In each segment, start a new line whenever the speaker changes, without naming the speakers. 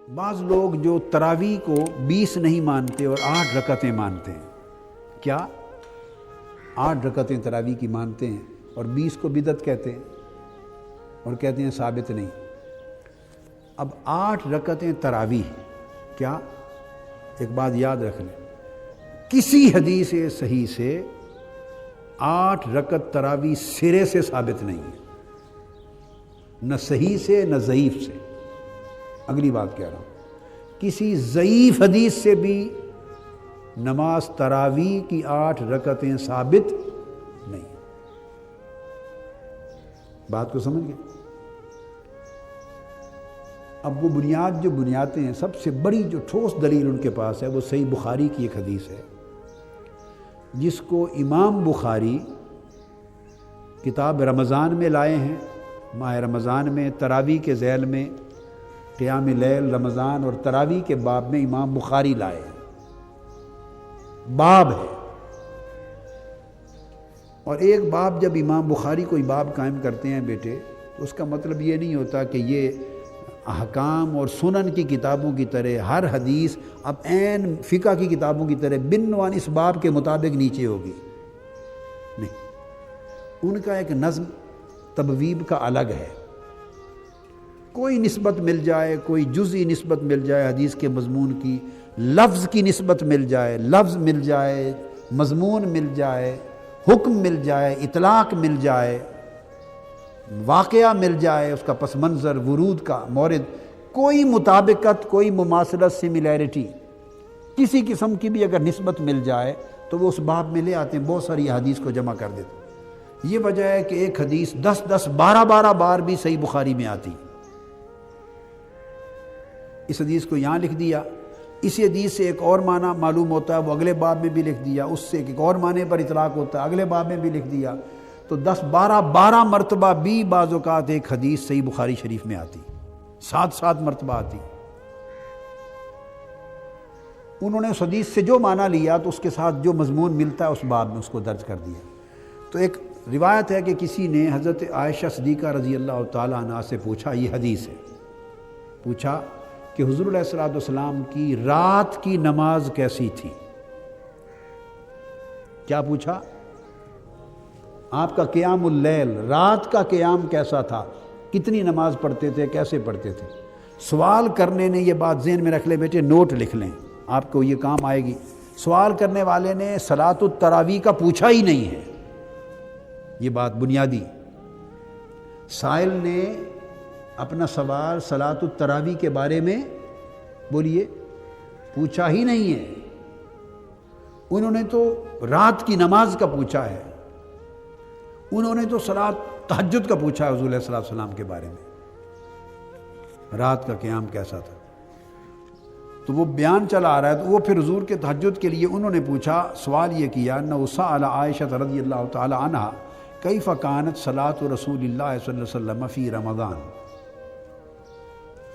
بعض لوگ جو تراویح کو 20 نہیں مانتے اور 8 رکعتیں مانتے ہیں، کیا 8 رکعتیں تراویح کی مانتے ہیں اور 20 کو بدعت کہتے ہیں اور کہتے ہیں ثابت نہیں۔ اب 8 رکعتیں تراویح، کیا ایک بات یاد رکھ لیں، کسی حدیث صحیح سے 8 رکعت تراویح سرے سے ثابت نہیں ہے، نہ صحیح سے نہ ضعیف سے۔ اگلی بات کہہ رہا ہوں، کسی ضعیف حدیث سے بھی نماز تراویح کی 8 رکعتیں ثابت نہیں۔ بات کو سمجھ گئے؟ اب وہ بنیاد جو بنیادیں ہیں، سب سے بڑی جو ٹھوس دلیل ان کے پاس ہے وہ صحیح بخاری کی ایک حدیث ہے، جس کو امام بخاری کتاب رمضان میں لائے ہیں۔ ماہ رمضان میں تراویح کے ذیل میں قیام لیل، رمضان اور تراویح کے باب میں امام بخاری لائے ہیں، باب ہے۔ اور ایک باب جب امام بخاری کوئی باب قائم کرتے ہیں بیٹے، تو اس کا مطلب یہ نہیں ہوتا کہ یہ احکام اور سنن کی کتابوں کی طرح ہر حدیث اب عین فقہ کی کتابوں کی طرح بنوان اس باب کے مطابق نیچے ہوگی، نہیں۔ ان کا ایک نظم تبویب کا الگ ہے، کوئی نسبت مل جائے، کوئی جزئی نسبت مل جائے حدیث کے مضمون کی، لفظ کی نسبت مل جائے، لفظ مل جائے، مضمون مل جائے، حکم مل جائے، اطلاق مل جائے، واقعہ مل جائے، اس کا پس منظر، ورود کا مورد، کوئی مطابقت، کوئی مماثلت، سملیرٹی کسی قسم کی بھی اگر نسبت مل جائے تو وہ اس باب میں لے آتے ہیں، بہت ساری حدیث کو جمع کر دیتے ہیں۔ یہ وجہ ہے کہ ایک حدیث 10 12 بار بھی صحیح بخاری میں آتی۔ اس حدیث کو یہاں لکھ دیا، اسی حدیث سے ایک اور معنی معلوم ہوتا ہے، وہ اگلے باب میں بھی لکھ دیا، اس سے ایک اور معنی پر اطلاق ہوتا ہے، اگلے باب میں بھی لکھ دیا، تو 12 مرتبہ بھی بعض اوقات ایک حدیث صحیح بخاری شریف میں آتی، 7 مرتبہ آتی۔ انہوں نے اس حدیث سے جو معنی لیا تو اس کے ساتھ جو مضمون ملتا ہے اس باب میں اس کو درج کر دیا۔ تو ایک روایت ہے کہ کسی نے حضرت عائشہ صدیقہ رضی اللہ تعالیٰ عنہا سے پوچھا، یہ حدیث ہے، پوچھا کہ حضور علیہ الصلوۃ والسلام کی رات کی نماز کیسی تھی؟ کیا پوچھا؟ آپ کا قیام اللیل، رات کا قیام کیسا تھا، کتنی نماز پڑھتے تھے، کیسے پڑھتے تھے؟ سوال کرنے نے، یہ بات ذہن میں رکھ لیں بیٹے، نوٹ لکھ لیں، آپ کو یہ کام آئے گی۔ سوال کرنے والے نے صلاۃ التراویح کا پوچھا ہی نہیں ہے، یہ بات بنیادی۔ سائل نے اپنا سوال صلاۃ التراویح کے بارے میں بولیے پوچھا ہی نہیں ہے، انہوں نے تو رات کی نماز کا پوچھا ہے، انہوں نے تو صلاۃ تہجد کا پوچھا ہے حضور علیہ الصلوۃ والسلام کے بارے میں، رات کا قیام کیسا تھا۔ تو وہ بیان چلا آ رہا ہے، تو وہ پھر حضور کے تہجد کے لیے انہوں نے پوچھا، سوال یہ کیا، انہ سأل عائشہ رضی اللہ تعالی عنہا کیف کانت صلاۃ رسول اللہ صلی اللہ علیہ وسلم فی رمضان۔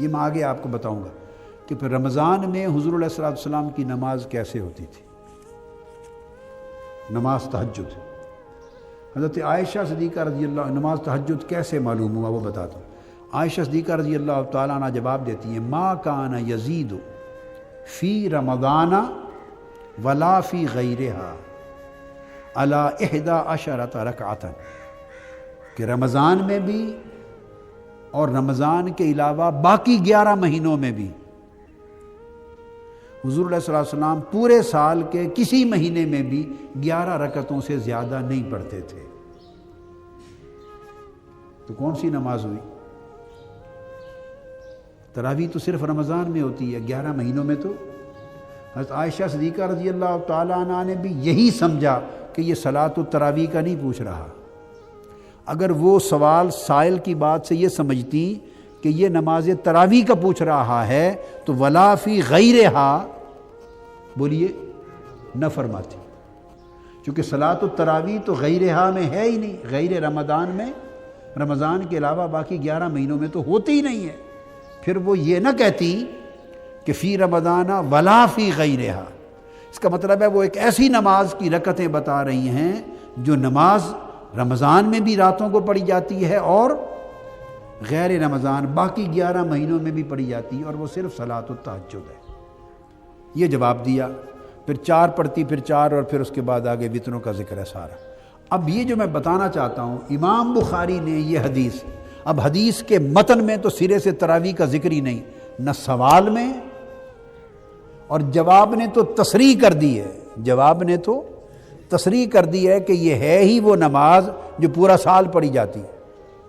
یہ میں آگے آپ کو بتاؤں گا کہ پھر رمضان میں حضور علیہ الصلوۃ والسلام کی نماز کیسے ہوتی تھی، نماز تہجد۔ حضرت عائشہ صدیقہ رضی اللہ عنہ، نماز تہجد کیسے معلوم ہوا وہ بتاتا ہوں۔ عائشہ صدیقہ رضی اللہ تعالیٰ عنہ جواب دیتی ہیں، ما کان یزید فی رمضان ولا فی غیرہا علی 11 رکعۃ، کہ رمضان میں بھی اور رمضان کے علاوہ باقی 11 مہینوں میں بھی حضور علیہ الصلوۃ والسلام پورے سال کے کسی مہینے میں بھی 11 رکعتوں سے زیادہ نہیں پڑھتے تھے۔ تو کون سی نماز ہوئی؟ تراویح تو صرف رمضان میں ہوتی ہے، 11 مہینوں میں تو۔ حضرت عائشہ صدیقہ رضی اللہ تعالیٰ عنہ نے بھی یہی سمجھا کہ یہ صلاۃ التراویح کا نہیں پوچھ رہا۔ اگر وہ سوال سائل کی بات سے یہ سمجھتی کہ یہ نماز تراویح کا پوچھ رہا ہے تو ولا فی غیرہا بولیے نہ فرماتی، چونکہ صلاۃ التراویح تو غیرہا میں ہے ہی نہیں، غیر رمضان میں، رمضان کے علاوہ باقی 11 مہینوں میں تو ہوتی ہی نہیں ہے۔ پھر وہ یہ نہ کہتی کہ فی رمضان ولا فی غیرہا، اس کا مطلب ہے وہ ایک ایسی نماز کی رکعتیں بتا رہی ہیں جو نماز رمضان میں بھی راتوں کو پڑھی جاتی ہے اور غیر رمضان باقی 11 مہینوں میں بھی پڑھی جاتی ہے اور وہ صرف صلاۃ التہجد ہے۔ یہ جواب دیا، پھر 4 پڑھتی، پھر 4 اور پھر اس کے بعد آگے وطروں کا ذکر ہے سارا۔ اب یہ جو میں بتانا چاہتا ہوں، امام بخاری نے یہ حدیث، اب حدیث کے متن میں تو سرے سے تراویح کا ذکر ہی نہیں، نہ سوال میں، اور جواب نے تو تصریح کر دی ہے، جواب نے تو تصریح کر دی ہے کہ یہ ہے ہی وہ نماز جو پورا سال پڑھی جاتی ہے،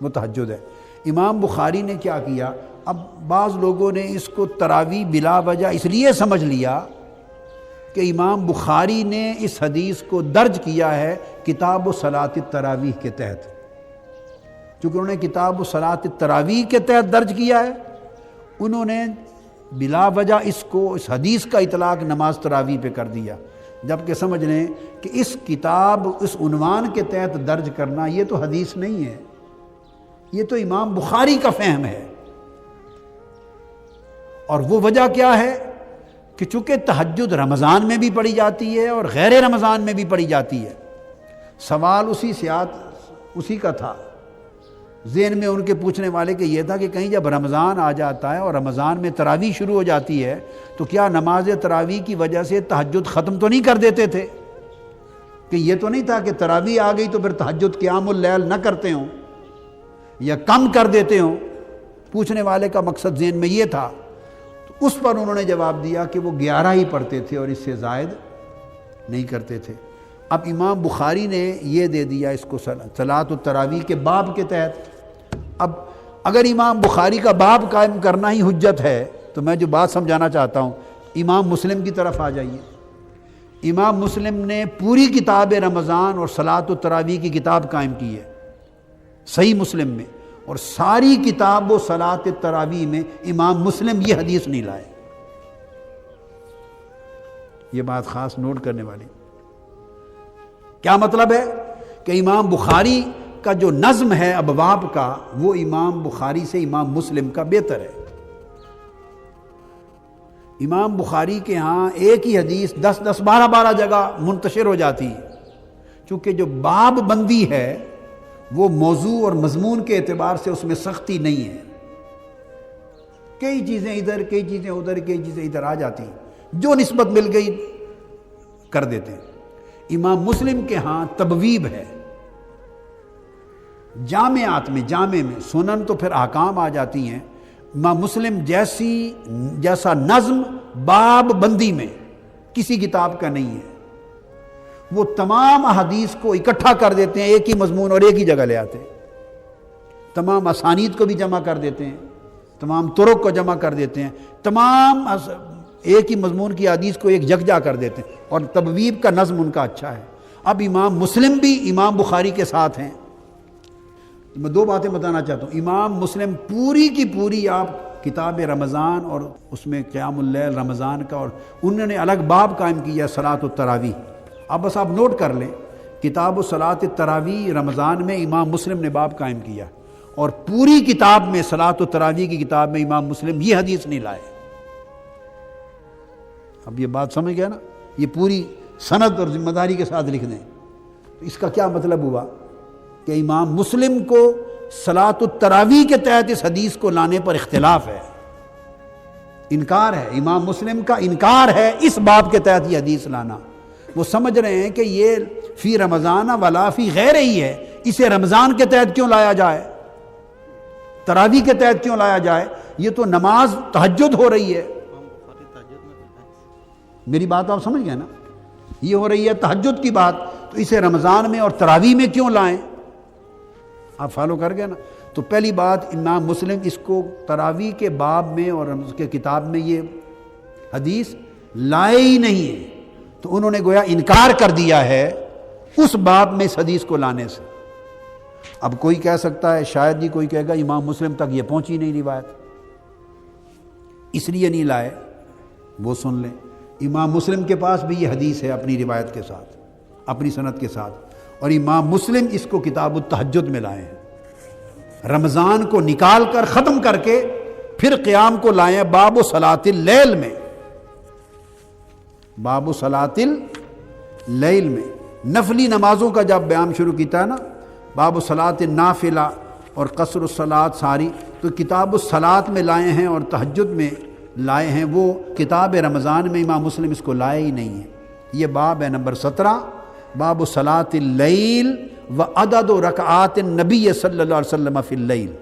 وہ تہجد ہے۔ امام بخاری نے کیا کیا، اب بعض لوگوں نے اس کو تراویح بلا وجہ اس لیے سمجھ لیا کہ امام بخاری نے اس حدیث کو درج کیا ہے کتاب صلاۃ التراویح کے تحت، چونکہ انہوں نے کتاب صلاۃ التراویح کے تحت درج کیا ہے، انہوں نے بلا وجہ اس حدیث کا اطلاق نماز تراویح پہ کر دیا، جبکہ سمجھ لیں کہ اس کتاب اس عنوان کے تحت درج کرنا یہ تو حدیث نہیں ہے، یہ تو امام بخاری کا فہم ہے۔ اور وہ وجہ کیا ہے کہ چونکہ تہجد رمضان میں بھی پڑھی جاتی ہے اور غیر رمضان میں بھی پڑھی جاتی ہے، سوال اسی کا تھا ذہن میں ان کے پوچھنے والے کہ یہ تھا کہ کہیں جب رمضان آ جاتا ہے اور رمضان میں تراویح شروع ہو جاتی ہے تو کیا نماز تراویح کی وجہ سے تہجد ختم تو نہیں کر دیتے تھے؟ کہ یہ تو نہیں تھا کہ تراویح آ گئی تو پھر تہجد قیام اللیل نہ کرتے ہوں یا کم کر دیتے ہوں؟ پوچھنے والے کا مقصد ذہن میں یہ تھا۔ تو اس پر انہوں نے جواب دیا کہ وہ 11 ہی پڑھتے تھے اور اس سے زائد نہیں کرتے تھے۔ اب امام بخاری نے یہ دے دیا اس کو صلاۃ التراویح کے باب کے تحت۔ اب اگر امام بخاری کا باب قائم کرنا ہی حجت ہے تو میں جو بات سمجھانا چاہتا ہوں، امام مسلم کی طرف آ جائیے۔ امام مسلم نے پوری کتاب رمضان اور صلاۃ التراویح کی کتاب قائم کی ہے صحیح مسلم میں، اور ساری کتاب و صلاۃ التراویح میں امام مسلم یہ حدیث نہیں لائے۔ یہ بات خاص نوٹ کرنے والی۔ کیا مطلب ہے کہ امام بخاری کا جو نظم ہے ابواب کا، وہ امام بخاری سے امام مسلم کا بہتر ہے۔ امام بخاری کے ہاں ایک ہی حدیث 10 12 جگہ منتشر ہو جاتی ہے، چونکہ جو باب بندی ہے وہ موضوع اور مضمون کے اعتبار سے اس میں سختی نہیں ہے، کئی چیزیں ادھر، کئی چیزیں ادھر، کئی چیزیں ادھر آ جاتی ہیں، جو نسبت مل گئی کر دیتے ہیں۔ امام مسلم کے ہاں تبویب ہے، جامعات میں، جامع میں، سنن تو پھر احکام آ جاتی ہیں۔ امام مسلم جیسا نظم باب بندی میں کسی کتاب کا نہیں ہے، وہ تمام احادیث کو اکٹھا کر دیتے ہیں، ایک ہی مضمون اور ایک ہی جگہ لے آتے ہیں، تمام اسانید کو بھی جمع کر دیتے ہیں، تمام طرق کو جمع کر دیتے ہیں، تمام ایک ہی مضمون کی حدیث کو ایک یکجا کر دیتے ہیں، اور تبویب کا نظم ان کا اچھا ہے۔ اب امام مسلم بھی امام بخاری کے ساتھ ہیں۔ میں 2 باتیں بتانا چاہتا ہوں۔ امام مسلم پوری کی پوری آپ کتاب رمضان اور اس میں قیام اللیل رمضان کا، اور انہوں نے الگ باب قائم کیا صلاۃ التراویح۔ اب بس آپ نوٹ کر لیں، کتاب صلاۃ التراویح رمضان میں امام مسلم نے باب قائم کیا، اور پوری کتاب میں صلاۃ التراویح کی کتاب میں امام مسلم یہ حدیث نہیں لائے۔ اب یہ بات سمجھ گیا نا؟ یہ پوری سند اور ذمہ داری کے ساتھ لکھ دیں۔ تو اس کا کیا مطلب ہوا کہ امام مسلم کو صلاۃ التراویح کے تحت اس حدیث کو لانے پر اختلاف ہے، انکار ہے، امام مسلم کا انکار ہے اس باب کے تحت یہ حدیث لانا۔ وہ سمجھ رہے ہیں کہ یہ فی رمضان ولا فی غیر ہی ہے، اسے رمضان کے تحت کیوں لایا جائے، تراویح کے تحت کیوں لایا جائے، یہ تو نماز تہجد ہو رہی ہے۔ میری بات آپ سمجھ گئے نا؟ یہ ہو رہی ہے تہجد کی بات، تو اسے رمضان میں اور تراویح میں کیوں لائیں؟ آپ فالو کر گئے نا؟ تو پہلی بات، امام مسلم اس کو تراویح کے باب میں اور اس کے کتاب میں یہ حدیث لائے ہی نہیں ہے، تو انہوں نے گویا انکار کر دیا ہے اس باب میں اس حدیث کو لانے سے۔ اب کوئی کہہ سکتا ہے، شاید ہی کوئی کہے گا امام مسلم تک یہ پہنچی نہیں روایت، اس لیے نہیں لائے۔ وہ سن لیں، امام مسلم کے پاس بھی یہ حدیث ہے اپنی روایت کے ساتھ، اپنی سند کے ساتھ، اور امام مسلم اس کو کتاب التہجد میں لائے ہیں، رمضان کو نکال کر ختم کر کے پھر قیام کو لائے ہیں باب صلاۃ اللیل میں، باب صلاۃ اللیل میں نفلی نمازوں کا جب بیان شروع کیتا ہے نا، باب صلاۃ النافلہ اور قصر الصلاۃ ساری تو کتاب الصلاۃ میں لائے ہیں اور تہجد میں لائے ہیں، وہ کتاب رمضان میں امام مسلم اس کو لائے ہی نہیں ہے۔ یہ باب ہے نمبر 17، باب صلاۃ اللیل و عدد رکعات النبی صلی اللہ علیہ وسلم فی اللیل،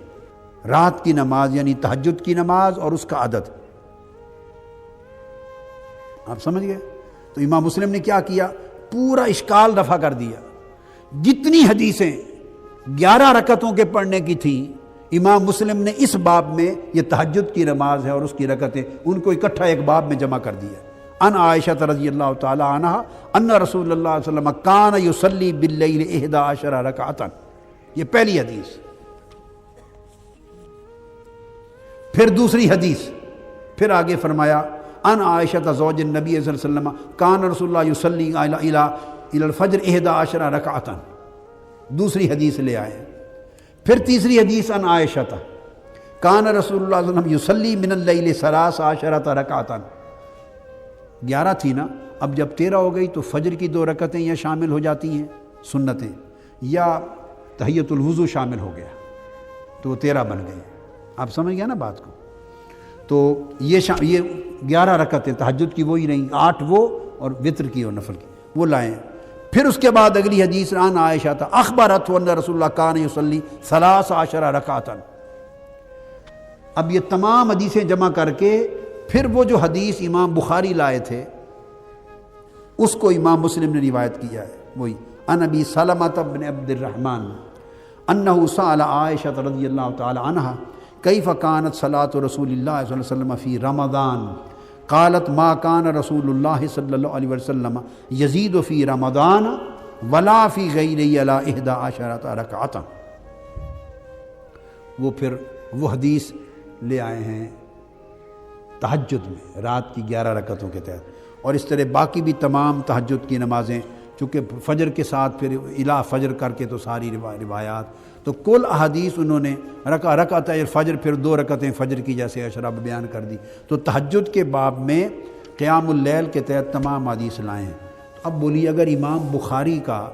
رات کی نماز یعنی تہجد کی نماز اور اس کا عدد۔ آپ سمجھ گئے؟ تو امام مسلم نے کیا کیا، پورا اشکال رفع کر دیا۔ جتنی حدیثیں 11 رکعتوں کے پڑھنے کی تھیں، امام مسلم نے اس باب میں یہ تہجد کی نماز ہے اور اس کی رکعتیں، ان کو اکٹھا ایک باب میں جمع کر دیا۔ ان عائشہ رضی اللہ تعالی عنہ ان رسول اللہ صلی اللہ علیہ وسلم کان یصلی باللیل 11 رکعۃ، یہ پہلی حدیث۔ پھر دوسری حدیث، پھر آگے فرمایا ان عائشہ زوج النبی صلی اللہ علیہ وسلم کان رسول اللہ یصلی الی الفجر 11 رکعۃ، دوسری حدیث لے آئے۔ پھر تیسری حدیث ان عائشہ کان رسول اللہ صلی اللہ علیہ وسلم یصلی من اللیل 13 رکعۃ، 11 تھی نا، اب جب 13 ہو گئی تو فجر کی 2 رکعتیں یا شامل ہو جاتی ہیں سنتیں، یا تحیۃ الوضو شامل ہو گیا تو وہ 13 بن گئے۔ آپ سمجھ گئے نا بات کو؟ تو یہ 11 رکعتیں تہجد کی وہی رہیں، 8 وہ اور وطر کی اور نفل کی وہ لائیں۔ پھر اس کے بعد اگلی حدیث عن عائشہ اخبرت ان رسول اللہ کان یصلی 13 رکعۃ۔ اب یہ تمام حدیثیں جمع کر کے پھر وہ جو حدیث امام بخاری لائے تھے اس کو امام مسلم نے روایت کیا ہے، وہی ان ابی سلمۃ بن عبد الرحمن انہ سأل عائشہ رضی اللہ تعالی عنہا کیف کانت صلاۃ رسول اللہ صلی اللہ علیہ وسلم فی رمضان قالت ما کان رسول اللہ صلی اللہ علیہ وسلم یزید فی رمضان ولا فی غیرہ علی 11 رکعۃ۔ وہ پھر وہ حدیث لے آئے ہیں تہجد میں رات کی 11 رکعتوں کے تحت، اور اس طرح باقی بھی تمام تہجد کی نمازیں، چونکہ فجر کے ساتھ پھر الا فجر کر کے تو ساری روایات، تو کل احادیث انہوں نے رکعت فجر پھر 2 رکعتیں فجر کی جیسے اشراب بیان کر دی۔ تو تہجد کے باب میں قیام اللیل کے تحت تمام حدیث لائے ہیں۔ تو اب بولیے اگر امام بخاری کا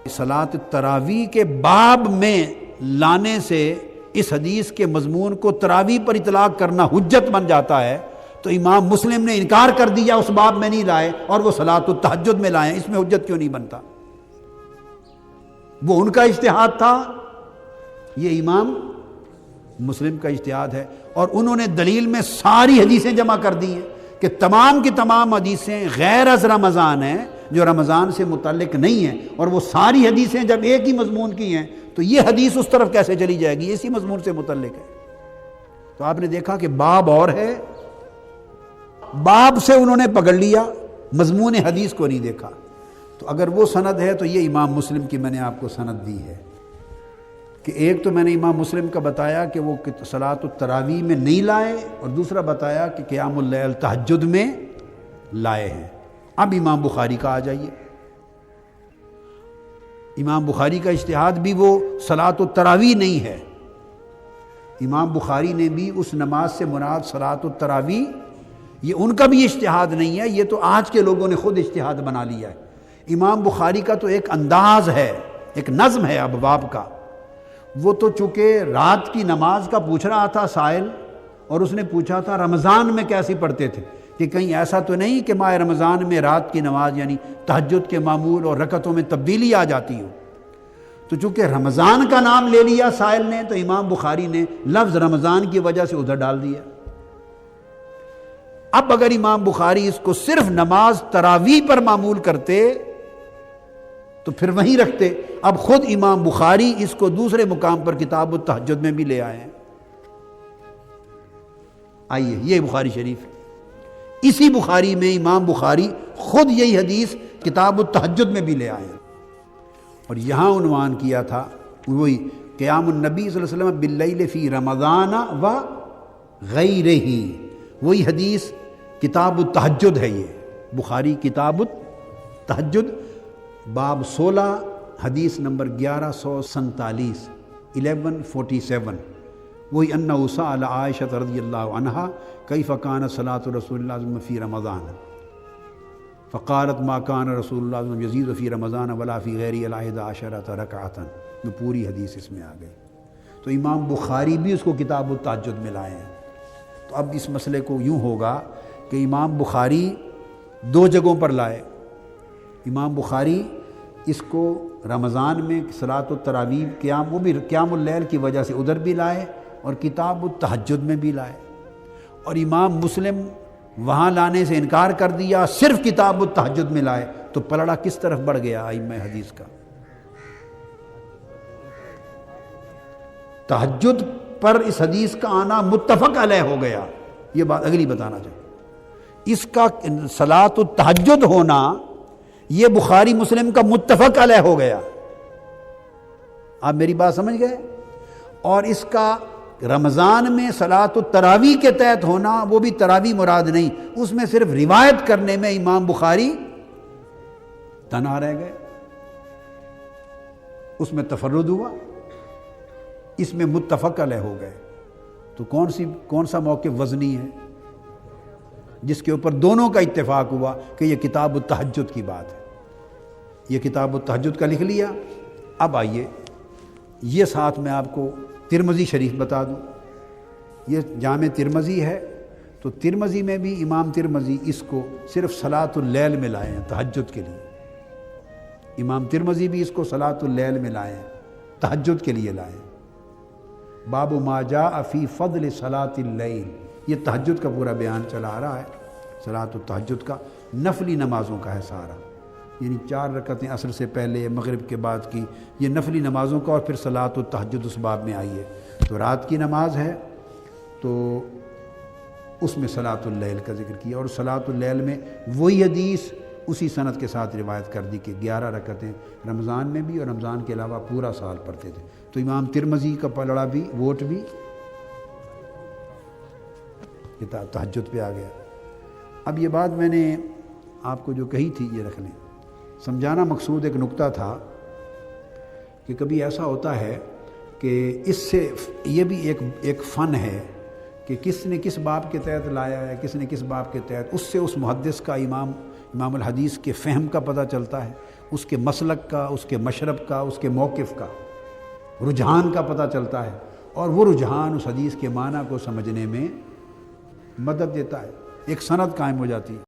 صلاۃ التراویح کے باب میں لانے سے اس حدیث کے مضمون کو تراویح پر اطلاق کرنا حجت بن جاتا ہے، تو امام مسلم نے انکار کر دیا، اس باب میں نہیں لائے اور وہ صلاۃ التہجد میں لائے، اس میں حجت کیوں نہیں بنتا؟ وہ ان کا اجتہاد تھا، یہ امام مسلم کا اجتہاد ہے، اور انہوں نے دلیل میں ساری حدیثیں جمع کر دی ہیں کہ تمام کی تمام حدیثیں غیر از رمضان ہیں، جو رمضان سے متعلق نہیں ہیں، اور وہ ساری حدیثیں جب ایک ہی مضمون کی ہیں تو یہ حدیث اس طرف کیسے چلی جائے گی، اسی مضمون سے متعلق ہے۔ تو آپ نے دیکھا کہ باب اور ہے، باب سے انہوں نے پکڑ لیا، مضمون حدیث کو نہیں دیکھا۔ تو اگر وہ سند ہے تو یہ امام مسلم کی میں نے آپ کو سند دی ہے، کہ ایک تو میں نے امام مسلم کا بتایا کہ وہ صلاۃ التراویح میں نہیں لائے، اور دوسرا بتایا کہ قیام اللیل تہجد میں لائے ہیں۔ اب امام بخاری کا آ جائیے، امام بخاری کا اجتہاد بھی وہ صلاۃ التراویح نہیں ہے، امام بخاری نے بھی اس نماز سے مراد صلاۃ التراویح، یہ ان کا بھی اجتہاد نہیں ہے، یہ تو آج کے لوگوں نے خود اجتہاد بنا لیا ہے۔ امام بخاری کا تو ایک انداز ہے، ایک نظم ہے ابواب کا، وہ تو چونکہ رات کی نماز کا پوچھ رہا تھا سائل، اور اس نے پوچھا تھا رمضان میں کیسی پڑھتے تھے، کہ کہیں ایسا تو نہیں کہ ماہ رمضان میں رات کی نماز یعنی تہجد کے معمول اور رکعتوں میں تبدیلی آ جاتی ہو۔ تو چونکہ رمضان کا نام لے لیا سائل نے، تو امام بخاری نے لفظ رمضان کی وجہ سے ادھر ڈال دیا۔ اب اگر امام بخاری اس کو صرف نماز تراویح پر معمول کرتے تو پھر وہیں رکھتے، اب خود امام بخاری اس کو دوسرے مقام پر کتاب التہجد میں بھی لے آئے ہیں۔ آئیے یہ بخاری شریف، اسی بخاری میں امام بخاری خود یہی حدیث کتاب التہجد میں بھی لے آئے ہیں، اور یہاں عنوان کیا تھا وہی قیام النبی صلی اللہ علیہ وسلم باللیل فی رمضان و غیرہ، وہی حدیث کتاب التہجد ہے۔ یہ بخاری کتاب التہجد باب 16 حدیث نمبر 1147 1147، وہی انہ سأل عائشہ رضی اللہ عنہا کیف کانت صلاۃ رسول اللہ فی رمضان، فقالت ما کان رسول اللہ صلی اللہ علیہ وسلم یزید فی رمضان ولا فی غیری العہد عشرۃ رکعۃ، میں پوری حدیث اس میں آ گئی۔ تو امام بخاری بھی اس کو کتاب التہجد میں لائے ہیں۔ تو اب اس مسئلے کو یوں ہوگا کہ امام بخاری دو جگہوں پر لائے۔ امام بخاری اس کو رمضان میں صلاۃ التراویح قیام، وہ بھی قیام اللیل کی وجہ سے ادھر بھی لائے اور کتاب التہجد میں بھی لائے، اور امام مسلم وہاں لانے سے انکار کر دیا، صرف کتاب التہجد میں لائے۔ تو پلڑا کس طرف بڑھ گیا ائمہ حدیث کا؟ تہجد پر اس حدیث کا آنا متفق علیہ ہو گیا، یہ بات اگلی بتانا چاہیے۔ اس کا صلاۃ التہجد ہونا یہ بخاری مسلم کا متفق علیہ ہو گیا، آپ میری بات سمجھ گئے؟ اور اس کا رمضان میں صلاۃ التراویح کے تحت ہونا، وہ بھی تراویح مراد نہیں، اس میں صرف روایت کرنے میں امام بخاری تنہا رہ گئے، اس میں تفرد ہوا، اس میں متفق علیہ ہو گئے۔ تو کون سا موقف وزنی ہے جس کے اوپر دونوں کا اتفاق ہوا کہ یہ کتاب التہجد کی بات ہے؟ یہ کتاب التہجد کا لکھ لیا۔ اب آئیے یہ ساتھ میں آپ کو ترمذی شریف بتا دوں، یہ جامع ترمذی ہے، تو ترمذی میں بھی امام ترمذی اس کو صرف صلاۃ اللیل میں لائے ہیں، تہجد کے لیے۔ امام ترمذی بھی اس کو صلاۃ اللیل میں لائے ہیں، تہجد کے لیے لائے ہیں۔ باب ما جاء فی فضل صلاۃ اللیل، یہ تہجد کا پورا بیان چلا آ رہا ہے، صلاۃ التہجد کا، نفلی نمازوں کا ہے سارا، یعنی 4 رکعتیں عصر سے پہلے، مغرب کے بعد کی، یہ نفلی نمازوں کا، اور پھر صلاۃ التہجد اس باب میں آئی ہے۔ تو رات کی نماز ہے تو اس میں صلاۃ اللیل کا ذکر کیا، اور صلاۃ اللیل میں وہی حدیث اسی سند کے ساتھ روایت کر دی کہ 11 رکعتیں رمضان میں بھی اور رمضان کے علاوہ پورا سال پڑھتے تھے۔ تو امام ترمذی کا پلڑا بھی، ووٹ بھی کتاب تہجد پہ آ گیا۔ اب یہ بات میں نے آپ کو جو کہی تھی یہ رکھ لیں، سمجھانا مقصود ایک نقطہ تھا کہ کبھی ایسا ہوتا ہے کہ اس سے یہ بھی ایک فن ہے کہ کس نے کس باب کے تحت لایا ہے، کس نے کس باب کے تحت، اس سے اس محدث کا، امام الحدیث کے فہم کا پتہ چلتا ہے، اس کے مسلک کا، اس کے مشرب کا، اس کے موقف کا، رجحان کا پتہ چلتا ہے، اور وہ رجحان اس حدیث کے معنی کو سمجھنے میں مدد دیتا ہے، ایک سند قائم ہو جاتی ہے۔